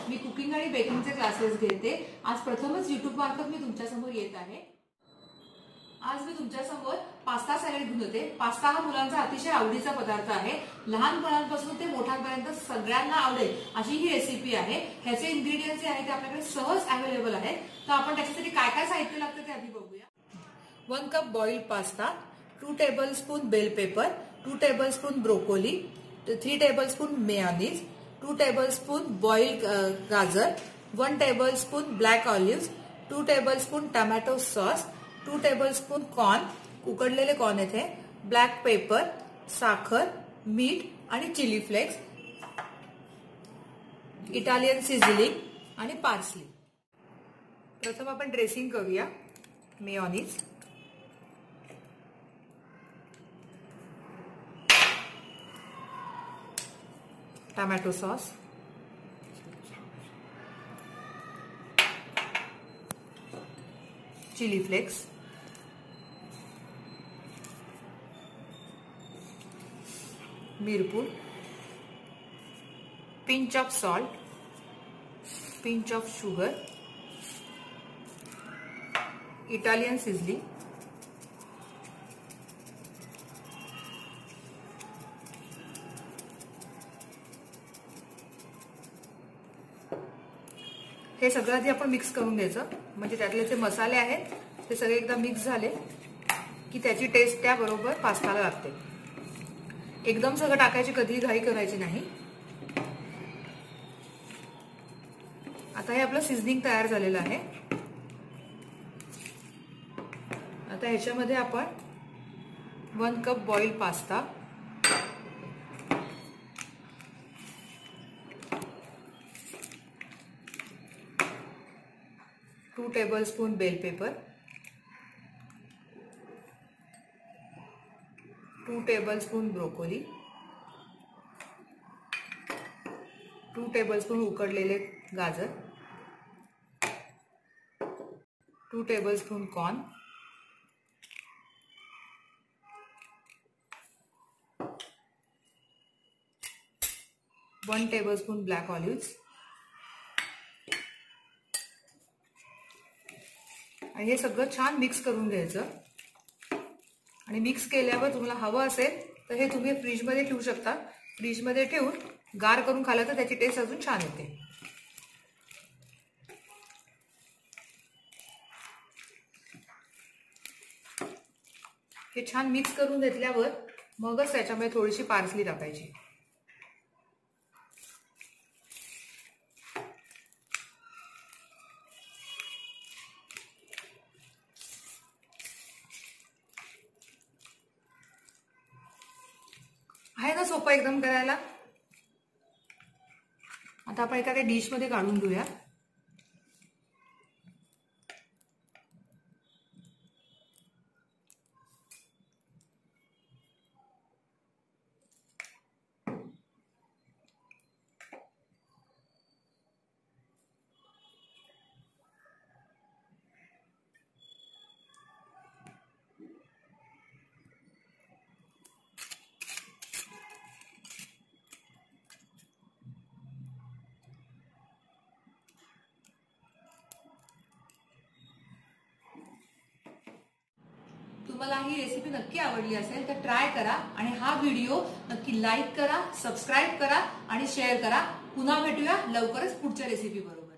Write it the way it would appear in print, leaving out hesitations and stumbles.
मी cooking आणि बेकिंगचे classes घेते। आज प्रथमच YouTube मार्फत मी तुमच्यासमोर येत आहे। आज मी तुमच्यासमोर पास्ता सॅलड घेऊन येते। पास्ता हा मुलांचा अतिशय आवडीचा पदार्थ आहे। लहानपणापासून ते मोठ्यांपर्यंत सगळ्यांना आवडेल अशी ही रेसिपी आहे। ह्याचे इन्ग्रेडियंट्स जे आहेत ते आपल्याकडे सहज अवेलेबल आहेत। तर आपण त्याच्यासाठी काय काय साहित्य लागतं ते आधी बघूया। 1 cup boiled pasta, 2 tablespoon bell pepper, 2 tablespoon broccoli, 3 tablespoon mayonnaise, 2 tablespoon boiled गाजर, 1 tablespoon black olives, 2 tablespoon tomato sauce, 2 tablespoon corn, उकडलेले कॉर्न येथे, ब्लॅक पेपर, साखर, मीठ आणि चिली फ्लेक्स, इटालियन सिझलिंग आणि पार्सली। प्रथम आपण ड्रेसिंग करूया। Mayonnaise, tomato sauce, chilli flakes, मिरपूड, pinch of salt, pinch of sugar, Italian seasoning, हे सगळं आधी आपण मिक्स करून घ्यायचं, म्हणजे त्यातले जे मसाले आहेत ते सगळे एकदा मिक्स झाले की त्याची टेस्ट त्याबरोबर पास्ताला लागते। एकदम सगळं टाकायची कधीही घाई करायची नाही। आता हे आपलं सिझनिंग तयार झालेलं आहे। आता ह्याच्यामध्ये आपण 1 cup boiled pasta, 2 tablespoon bell pepper, 2 tablespoon broccoli, 2 tablespoon उकडलेले गाजर, 2 tablespoon corn, 1 tablespoon black olives आणि हे सगळं छान मिक्स करून घ्यायचं। आणि मिक्स केल्यावर तुम्हाला हवं असेल तर हे तुम्ही फ्रीजमध्ये ठेवू शकता। फ्रीजमध्ये ठेवून गार करून खाल्लं तर त्याची टेस्ट अजून छान येते। हे छान मिक्स करून घेतल्यावर मगच त्याच्यामध्ये थोडीशी पार्सली टाकायची। आहे ना सोपं एकदम करायला। आता आपण एखाद्या डिश मध्ये काढून घेऊया। तुम्हाला ही रेसिपी नक्की आवडली असेल तर ट्राय करा आणि हा व्हिडिओ नक्की लाईक करा, सबस्क्राइब करा आणि शेअर करा। पुन्हा भेटूया लवकरच पुढच्या रेसिपी बरोबर।